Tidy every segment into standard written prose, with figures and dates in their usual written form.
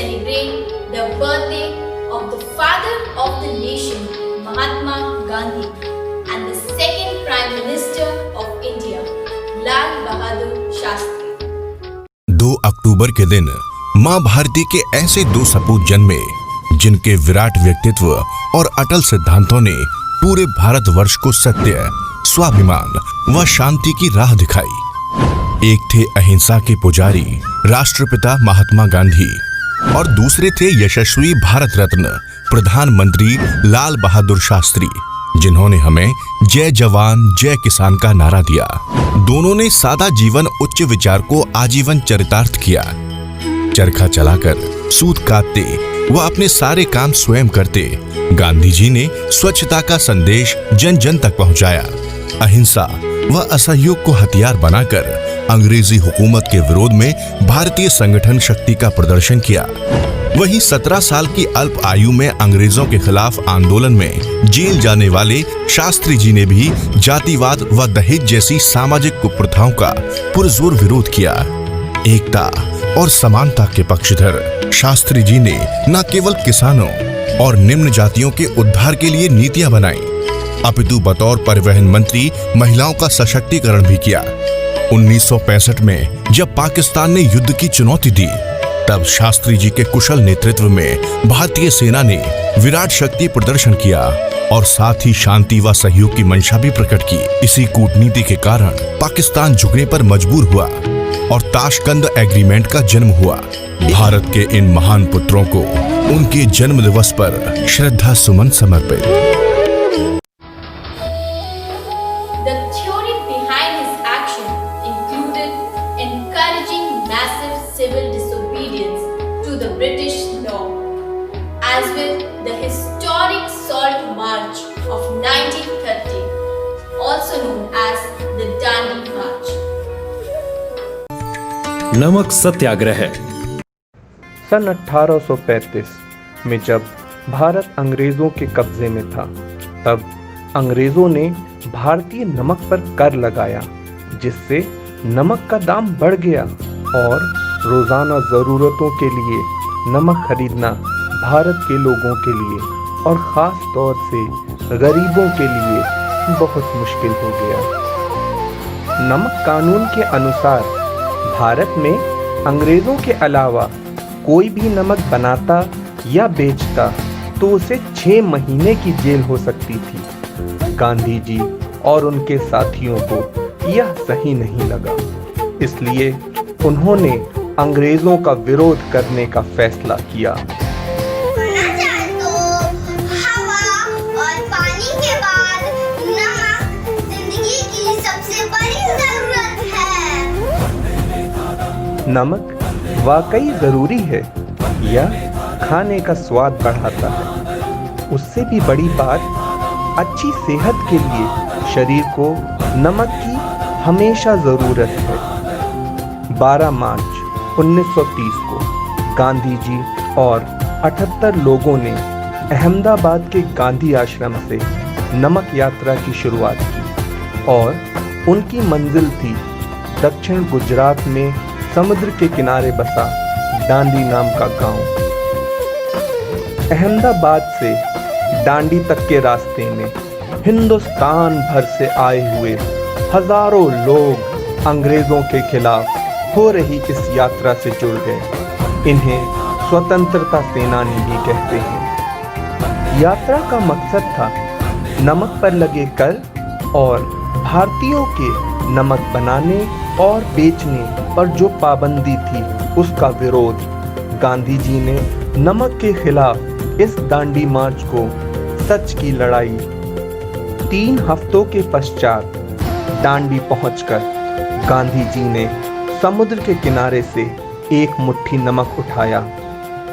celebrate the birthday of the father of the nation, Mahatma Gandhi, and the second Prime Minister of India, Lal Bahadur Shastri. 2 अक्टूबर के दिन मां भारती के ऐसे 2 सपूत जन्मे जिनके विराट व्यक्तित्व और अटल सिद्धांतों ने पूरे भारतवर्ष को सत्य, स्वाभिमान व शांति की राह दिखाई। एक थे अहिंसा के पुजारी राष्ट्रपिता महात्मा गांधी और दूसरे थे यशस्वी भारत रत्न प्रधानमंत्री लाल बहादुर शास्त्री, जिन्होंने हमें जय जवान जय किसान का नारा दिया। दोनों ने सादा जीवन उच्च विचार को आजीवन चरितार्थ किया। चरखा चलाकर, सूत काटते व अपने सारे काम स्वयं करते गांधी जी ने स्वच्छता का संदेश जन जन तक पहुंचाया। अहिंसा व असहयोग को हथियार बनाकर अंग्रेजी हुकूमत के विरोध में भारतीय संगठन शक्ति का प्रदर्शन किया। वहीं 17 साल की अल्प आयु में अंग्रेजों के खिलाफ आंदोलन में जेल जाने वाले शास्त्री जी ने भी जातिवाद व दहेज जैसी सामाजिक कुप्रथाओं का पुरजोर विरोध किया। एकता और समानता के पक्षधर शास्त्री जी ने न केवल किसानों और निम्न जातियों के उद्धार के लिए नीतियां बनाई, अपितु बतौर परिवहन मंत्री महिलाओं का सशक्तिकरण भी किया। 1965 में जब पाकिस्तान ने युद्ध की चुनौती दी, तब शास्त्री जी के कुशल नेतृत्व में भारतीय सेना ने विराट शक्ति प्रदर्शन किया और साथ ही शांति व सहयोग की मंशा भी प्रकट की। इसी कूटनीति के कारण पाकिस्तान झुकने पर मजबूर हुआ और ताशकंद एग्रीमेंट का जन्म हुआ। भारत के इन महान पुत्रों को उनके जन्म दिवस पर श्रद्धा सुमन समर्पित। The theory behind his action included encouraging massive civil disobedience to the British law, as with the historic Salt March of 1930, also known as the Dandi March. नमक सत्याग्रह। सन 1835 में जब भारत अंग्रेजों के कब्जे में था, तब अंग्रेजों ने भारतीय नमक पर कर लगाया, जिससे नमक का दाम बढ़ गया और रोजाना जरूरतों के लिए नमक खरीदना भारत के लोगों के लिए और खास तौर से गरीबों के लिए बहुत मुश्किल हो गया। नमक कानून के अनुसार भारत में अंग्रेजों के अलावा कोई भी नमक बनाता या बेचता तो उसे 6 महीने की जेल हो सकती थी। गांधी जी और उनके साथियों को यह सही नहीं लगा, इसलिए उन्होंने अंग्रेजों का विरोध करने का फैसला किया। नमक वाकई जरूरी है, यह खाने का स्वाद बढ़ाता है। उससे भी बड़ी बात, अच्छी सेहत के लिए शरीर को नमक की हमेशा जरूरत है। 12 मार्च 1930 को गांधी जी और 78 लोगों ने अहमदाबाद के गांधी आश्रम से नमक यात्रा की शुरुआत की और उनकी मंजिल थी दक्षिण गुजरात में समुद्र के किनारे बसा डांडी नाम का गांव। अहमदाबाद से डांडी तक के रास्ते में हिंदुस्तान भर से आए हुए हजारों लोग अंग्रेजों के खिलाफ हो रही इस यात्रा से जुड़ गए। इन्हें स्वतंत्रता सेनानी भी कहते हैं। यात्रा का मकसद था नमक पर लगे कर और भारतीयों के नमक बनाने और बेचने पर जो पाबंदी थी उसका विरोध। गांधी जी ने नमक के खिलाफ इस दांडी मार्च को सच की लड़ाई। 3 हफ्तों के पश्चात दांडी पहुंचकर गांधी जी ने समुद्र के किनारे से एक मुट्ठी नमक उठाया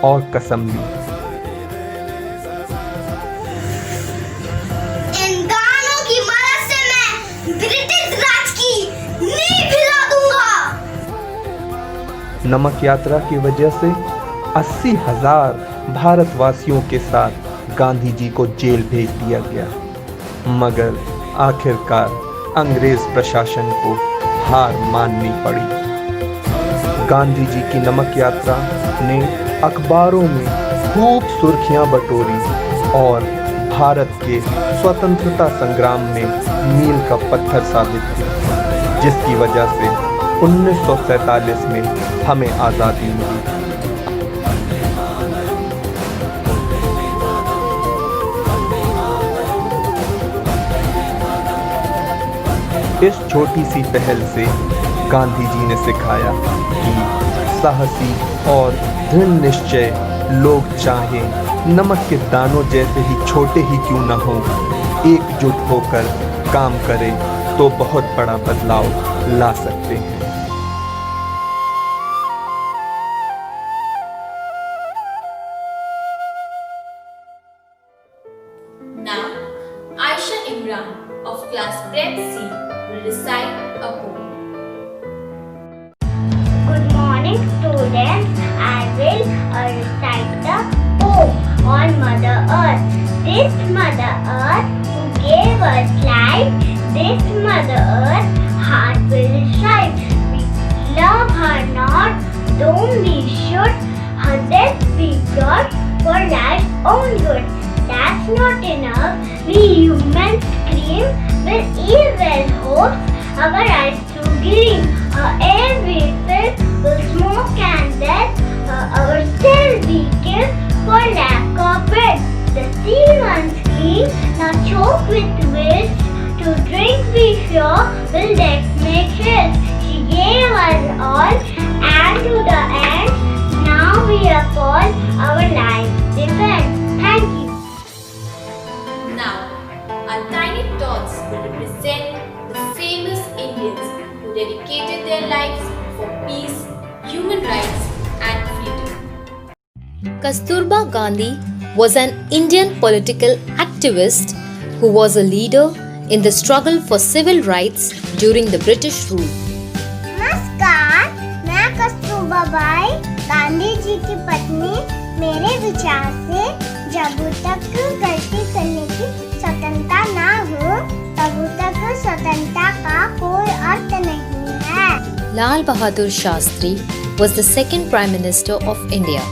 और कसम ली। इन गानों की मदद से मैं ब्रिटिश राज की नींव हिला दूंगा। नमक यात्रा की वजह से 80,000 भारतवासियों के साथ गांधी जी को जेल भेज दिया गया, मगर आखिरकार अंग्रेज प्रशासन को हार माननी पड़ी। गांधी जी की नमक यात्रा ने अखबारों में खूब सुर्खियां बटोरी और भारत के स्वतंत्रता संग्राम में मील का पत्थर साबित की, जिसकी वजह से 1947 में हमें आज़ादी मिली। इस छोटी सी पहल से गांधी जी ने सिखाया कि साहसी और दृढ़ निश्चय लोग चाहें नमक के दानों जैसे ही छोटे ही क्यों न हो, एकजुट होकर काम करें तो बहुत बड़ा बदलाव ला सकते हैं। Now, Aisha Imran of class Prep C will recite a poem. Good morning, students. I will recite the poem on Mother Earth. This Mother Earth who gave us life, this Mother Earth heart will strive. We love her not, though we should. Her death we brought for life's own good. That's not enough. We humans scream with evil hopes. Our eyes to gleam. Our air we fill with smoke and death. Our cells we kill for lack of breath. The sea runs clean, now choke with waves. To drink we fear, will death make haste. She gave us all, and to the end, now we appall. Our lives depend. Thank you. Now, our tiny tots will represent the famous Indians who dedicated their lives for peace, human rights, and freedom. Kasturba Gandhi was an Indian political activist who was a leader in the struggle for civil rights during the British rule. नमस्कार, मैं Kasturba by Gandhi ji की पत्नी। मेरे विचार से जब तक गलती करने की स्वतंत्रता ना हो तब तक स्वतंत्रता का कोई अर्थ नहीं है। Lal Bahadur Shastri was the second Prime Minister of India.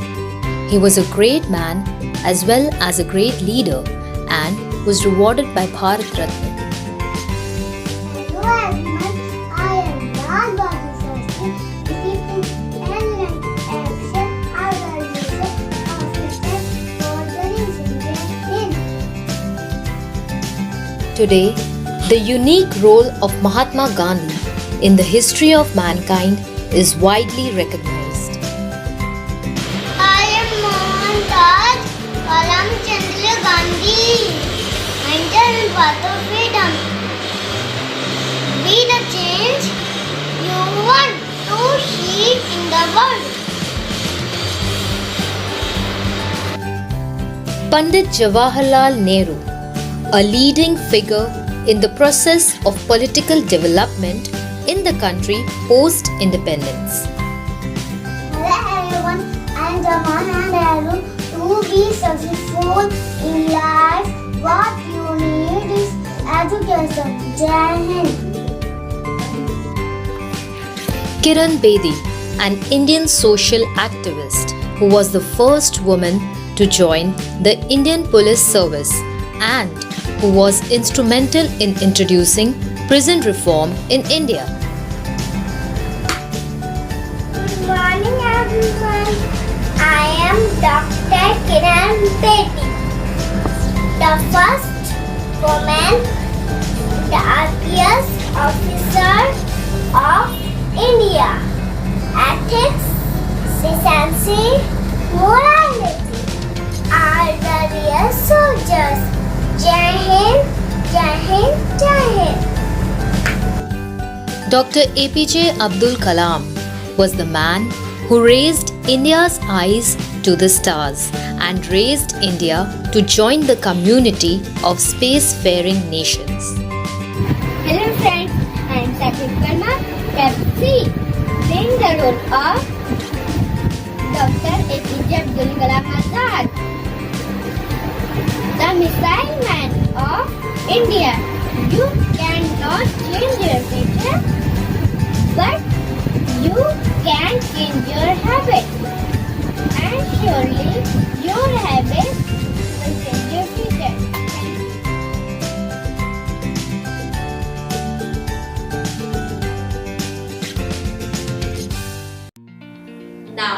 He was a great man as well as a great leader and was rewarded by Bharat Ratna. Hello everyone, I am Lal Bahadur Shastri. Defeating alien election as a result of for the Indian. Today, the unique role of Mahatma Gandhi in the history of mankind is widely recognized. I am Mohandas Karamchandra Gandhi. Angel and path of freedom. Be the change you want to see in the world. Pandit Jawaharlal Nehru, a leading figure in the process of political development in the country post-independence. Hello everyone, I am Jawaharlal Nehru. To be successful in life, what you need is education. Jai Hind. Kiran Bedi, an Indian social activist who was the first woman to join the Indian Police Service and who was instrumental in introducing prison reform in India. Good morning everyone. I am Dr. Kiran Bedi, the first woman, the IPS officer of India. Ethics, decency, morality are the real soldiers. Jai Hind, Jai Hind, Jai Hind. Dr. APJ Abdul Kalam was the man who raised India's eyes to the stars and raised India to join the community of spacefaring nations. Hello friends, I am Saket Verma, FC, playing the role of Dr. APJ Abdul Kalam Azad, the missile man of India. You cannot change your future, but You can change your habits, and surely your habits will change your future. Now,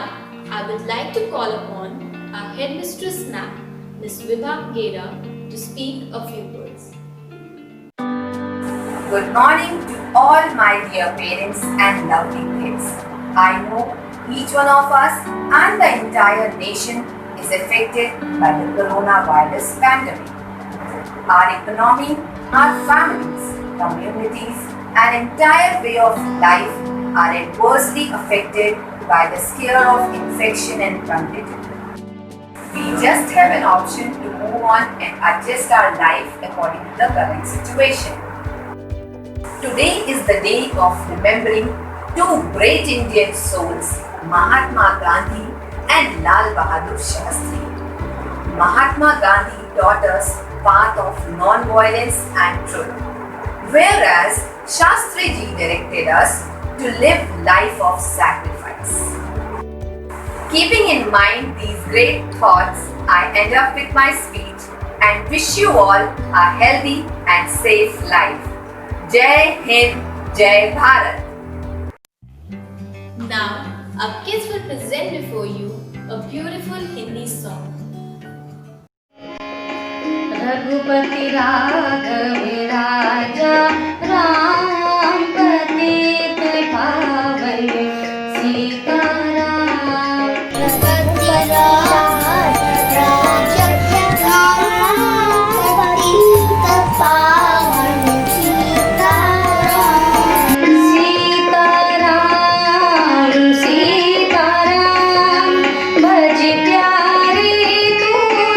I would like to call upon our headmistress now, Ms. Vibha Gera, to speak a few words. Good morning to all my dear parents and lovely kids. I know each one of us and the entire nation is affected by the coronavirus pandemic. Our economy, our families, communities, and entire way of life are adversely affected by the scare of infection and pandemic. We just have an option to move on and adjust our life according to the current situation. Today is the day of remembering two great Indian souls, Mahatma Gandhi and Lal Bahadur Shastri. Mahatma Gandhi taught us path of non-violence and truth, whereas Shastri Ji directed us to live life of sacrifice. Keeping in mind these great thoughts, I end up with my speech and wish you all a healthy and safe life. Jai Hind, Jai Bharat. Now, our kids will present before you a beautiful Hindi song. Raghupati Raghav राजा राम पतित पावन सीताराम। रघुपति राजा राम पतित पावन सीताराम। सीताराम सीताराम भज प्यारे तू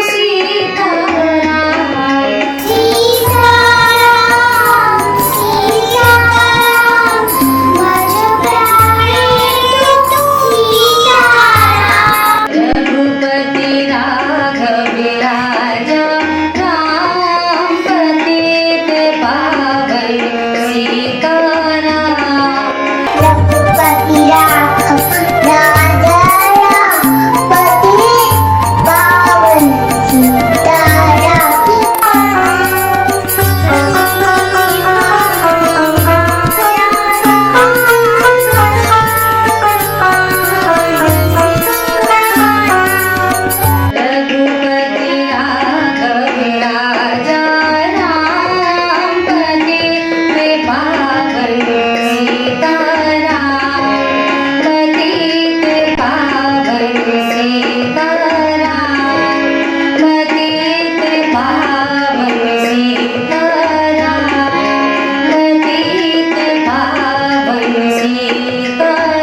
सीताराम। सीताराम सीताराम भज प्यारे तू सीताराम। रघुपति राघव राजा राम पतित पावन सीताराम। रघुपति राघव राजा राम पतित पावन रघुपति राघव राजा राम पतित पावन सीताराम। पतित पावन सीताराम। पतित पावन सीताराम। पतित पावन Sitaram.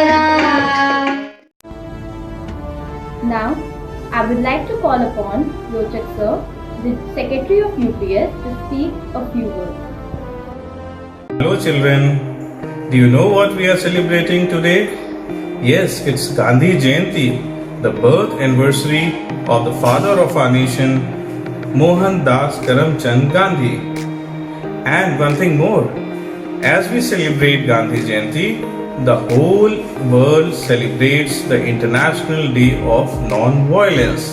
Now, I would like to call upon Rochak Sir, the Secretary of UPS, to speak a few words. Hello children, do you know what we are celebrating today? Yes, it's Gandhi Jayanti, the birth anniversary of the father of our nation, Mohandas Karamchand Gandhi. And one thing more, as we celebrate Gandhi Jayanti, the whole world celebrates the International Day of Non-Violence.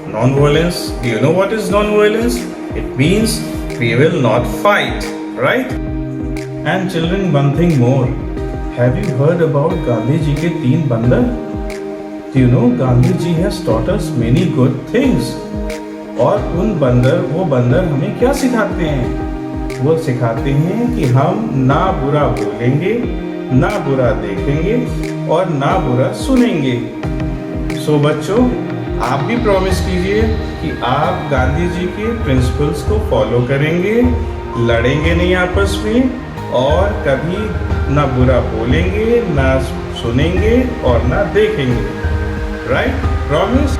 Non-violence, do you know what is non-violence? It means we will not fight, right? And children, one thing more. Have you heard about Gandhi ji ke teen bandar? Do you know Gandhi ji has taught us many good things? और वो बंदर हमें क्या सिखाते हैं? वो सिखाते हैं कि हम ना बुरा बोलेंगे, ना बुरा देखेंगे और ना बुरा सुनेंगे। सो बच्चों, आप भी प्रॉमिस कीजिए कि आप गांधी जी के प्रिंसिपल्स को फॉलो करेंगे, लड़ेंगे नहीं आपस में और कभी ना बुरा बोलेंगे, ना सुनेंगे और ना देखेंगे। राइट? प्रॉमिस?